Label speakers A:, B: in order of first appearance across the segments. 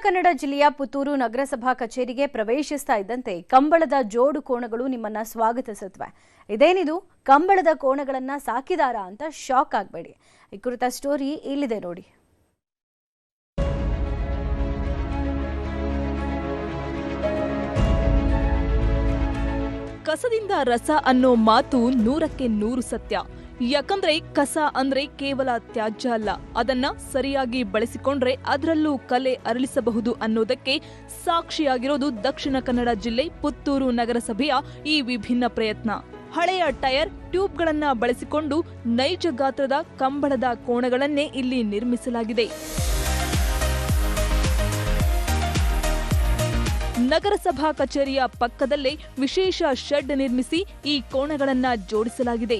A: ಕನ್ನಡ ಜಿಲ್ಲೆಯ ಪುತ್ತೂರು ನಗರಸಭಾ ಕಚೇರಿಗೆ ಪ್ರವೇಶಿಸ್ತಾ ಇದ್ದಂತೆ ಕಂಬಳದ ಜೋಡು ಕೋಣಗಳು ನಿಮ್ಮನ್ನ ಸ್ವಾಗತಿಸುತ್ತವೆ. ಇದೇನಿದು ಕಂಬಳದ ಕೋಣಗಳನ್ನ ಸಾಕಿದಾರಾ ಅಂತ ಶಾಕ್ ಆಗಬೇಡಿ. ಈ ಕುರಿತ ಸ್ಟೋರಿ ಇಲ್ಲಿದೆ ನೋಡಿ.
B: ಕಸದಿಂದ ರಸ ಅನ್ನೋ ಮಾತು 100ಕ್ಕೆ 100 ಸತ್ಯ. ಯಾಕಂದ್ರೆ ಕಸ ಅಂದ್ರೆ ಕೇವಲ ತ್ಯಾಜ್ಯ ಅಲ್ಲ, ಅದನ್ನ ಸರಿಯಾಗಿ ಬಳಸಿಕೊಂಡ್ರೆ ಅದರಲ್ಲೂ ಕಲೆ ಅರಳಿಸಬಹುದು ಅನ್ನೋದಕ್ಕೆ ಸಾಕ್ಷಿಯಾಗಿರೋದು ದಕ್ಷಿಣ ಕನ್ನಡ ಜಿಲ್ಲೆ ಪುತ್ತೂರು ನಗರಸಭೆಯ ಈ ವಿಭಿನ್ನ ಪ್ರಯತ್ನ. ಹಳೆಯ ಟೈರ್ ಟ್ಯೂಬ್ಗಳನ್ನ ಬಳಸಿಕೊಂಡು ನೈಜ ಗಾತ್ರದ ಕಂಬಳದ ಕೋಣಗಳನ್ನೇ ಇಲ್ಲಿ ನಿರ್ಮಿಸಲಾಗಿದೆ. ನಗರಸಭಾ ಕಚೇರಿಯ ಪಕ್ಕದಲ್ಲೇ ವಿಶೇಷ ಶೆಡ್ ನಿರ್ಮಿಸಿ ಈ ಕೋಣಗಳನ್ನ ಜೋಡಿಸಲಾಗಿದೆ.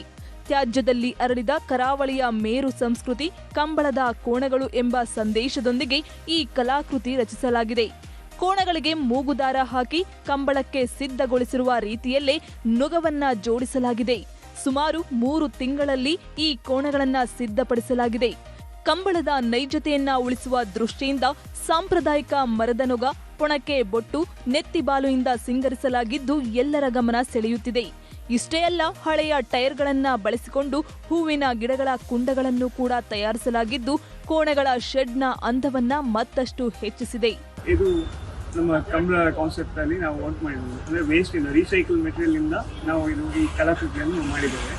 B: ತ್ಯಾಜ್ಯದಲ್ಲಿ ಅರಳಿದ ಕರಾವಳಿಯ ಮೇರು ಸಂಸ್ಕೃತಿ ಕಂಬಳದ ಕೋಣಗಳು ಎಂಬ ಸಂದೇಶದೊಂದಿಗೆ ಈ ಕಲಾಕೃತಿ ರಚಿಸಲಾಗಿದೆ. ಕೋಣಗಳಿಗೆ ಮೂಗುದಾರ ಹಾಕಿ ಕಂಬಳಕ್ಕೆ ಸಿದ್ಧಗೊಳಿಸಿರುವ ರೀತಿಯಲ್ಲೇ ನುಗವನ್ನ ಜೋಡಿಸಲಾಗಿದೆ. ಸುಮಾರು 3 ತಿಂಗಳಲ್ಲಿ ಈ ಕೋಣಗಳನ್ನ ಸಿದ್ಧಪಡಿಸಲಾಗಿದೆ. ಕಂಬಳದ ನೈಜತೆಯನ್ನ ಉಳಿಸುವ ದೃಷ್ಟಿಯಿಂದ ಸಾಂಪ್ರದಾಯಿಕ ಮರದ ನೊಗ, ಪೊಣಕೆ ಬೊಟ್ಟು, ನೆತ್ತಿಬಾಲುಯಿಂದ ಸಿಂಗರಿಸಲಾಗಿದ್ದು ಎಲ್ಲರ ಗಮನ ಸೆಳೆಯುತ್ತಿದೆ. ಇಷ್ಟೇ ಅಲ್ಲ, ಹಳೆಯ ಟೈರ್ಗಳನ್ನ ಬಳಸಿಕೊಂಡು ಹೂವಿನ ಗಿಡಗಳ ಕುಂಡಗಳನ್ನು ಕೂಡ ತಯಾರಿಸಲಾಗಿದ್ದು ಕೋಣಗಳ ಶೆಡ್ನ ಅಂದವನ್ನ ಮತ್ತಷ್ಟು ಹೆಚ್ಚಿಸಿದೆ.
C: ಇದು ನಮ್ಮ ಕಂಬಳ ಕಾನ್ಸೆಪ್ಟ್ ಅಲ್ಲಿ ನಾವು ವರ್ಕ್ ಮಾಡಿದ್ವಿ. ಅಂದ್ರೆ ವೇಸ್ಟ್ ಇಂದ ರೀಸೈಕಲ್ ಮೆಟೀರಿಯಲ್ ಇಂದ ನಾವು ಈ ಕಲಾಕೃತಿಯನ್ನು ಮಾಡಿದ್ದೇವೆ.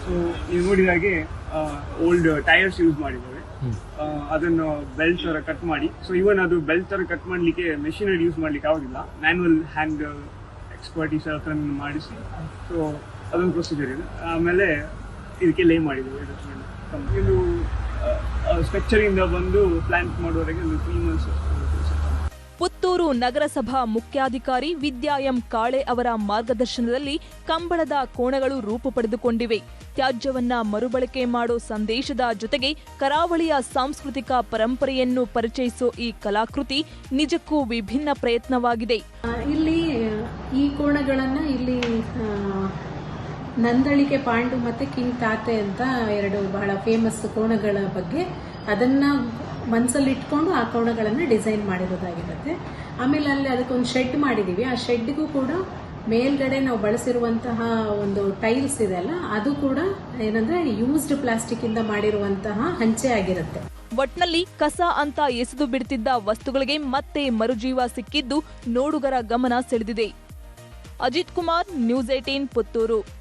C: ಸೊ ನೀವು ನೋಡಿದ ಹಾಗೆ ಓಲ್ಡ್ ಟೈರ್ಸ್ ಯೂಸ್ ಮಾಡಿದ್ದೇವೆ. ಅದನ್ನು ಬೆಲ್ಟ್ ತರ ಕಟ್ ಮಾಡಿ, ಸೊ ಇವನ್ ಅದು ಬೆಲ್ಟ್ ತರ ಕಟ್ ಮಾಡ್ಲಿಕ್ಕೆ ಮೆಷಿನರಿ ಯೂಸ್ ಮಾಡ್ಲಿಕ್ಕೆ ಆಗೋದಿಲ್ಲ, ಮ್ಯಾನ್ಯುವಲ್ ಹ್ಯಾಂಡ್ ಎಕ್ಸ್ಪರ್ಟೀಸ್ ಹತ್ರ ಮಾಡಿಸಿ, ಸೊ ಅದೊಂದು ಪ್ರೊಸೀಜರ್ ಇದೆ. ಆಮೇಲೆ ಇದಕ್ಕೆ ಲೇ ಮಾಡಿದ್ದೇವೆ. ಇದು ಸ್ಟ್ರಕ್ಚರ್ ಇಂದ ಬಂದು ಪ್ಲಾಂಟ್ ಮಾಡುವವರೆಗೆ ಒಂದು 3 months.
B: ಪುತ್ತೂರು ನಗರಸಭಾ ಮುಖ್ಯಾಧಿಕಾರಿ ವಿದ್ಯಾ ಎಂ ಕಾಳೆ ಅವರ ಮಾರ್ಗದರ್ಶನದಲ್ಲಿ ಕಂಬಳದ ಕೋಣಗಳು ರೂಪು ಪಡೆದುಕೊಂಡಿವೆ. ತ್ಯಾಜ್ಯವನ್ನ ಮರುಬಳಕೆ ಮಾಡೋ ಸಂದೇಶದ ಜೊತೆಗೆ ಕರಾವಳಿಯ ಸಾಂಸ್ಕೃತಿಕ ಪರಂಪರೆಯನ್ನು ಪರಿಚಯಿಸೋ ಈ ಕಲಾಕೃತಿ ನಿಜಕ್ಕೂ ವಿಭಿನ್ನ ಪ್ರಯತ್ನವಾಗಿದೆ.
D: ಇಲ್ಲಿ ಈ ಕೋಣಗಳನ್ನ ಇಲ್ಲಿ ನಂದಳಿಕೆ ಪಾಂಡು ಮತ್ತೆ ಕಿಂಗ್ ತಾತೆ ಅಂತ 2 ಬಹಳ ಫೇಮಸ್ ಕೋಣಗಳ ಬಗ್ಗೆ ಅದನ್ನ ಮನಸ್ಸಲ್ಲಿ ಇಟ್ಕೊಂಡು ಆ ಕೋಣಗಳನ್ನ ಡಿಸೈನ್ ಮಾಡಿರೋದಾಗಿರುತ್ತೆ. ಆಮೇಲೆ ಅಲ್ಲಿ ಅದಕ್ಕೊಂದು ಶೆಡ್ ಮಾಡಿದೀವಿ. ಆ ಶೆಡ್ಗೂ ಕೂಡ ಮೇಲ್ಗಡೆ ನಾವು ಬಳಸಿರುವಂತಹ ಒಂದು ಟೈಲ್ಸ್ ಇದೆ ಅಲ್ಲ, ಅದು ಕೂಡ ಏನಂದ್ರೆ ಯೂಸ್ಡ್ ಪ್ಲಾಸ್ಟಿಕ್ ಇಂದ ಮಾಡಿರುವಂತಹ ಹಂಚೆ ಆಗಿರುತ್ತೆ.
B: ಒಟ್ನಲ್ಲಿ ಕಸ ಅಂತ ಎಸೆದು ಬಿಡುತ್ತಿದ್ದ ವಸ್ತುಗಳಿಗೆ ಮತ್ತೆ ಮರುಜೀವ ಸಿಕ್ಕಿದ್ದು ನೋಡುಗರ ಗಮನ ಸೆಳೆದಿದೆ. ಅಜಿತ್ ಕುಮಾರ್, ನ್ಯೂಸ್ 18 ಪುತ್ತೂರು.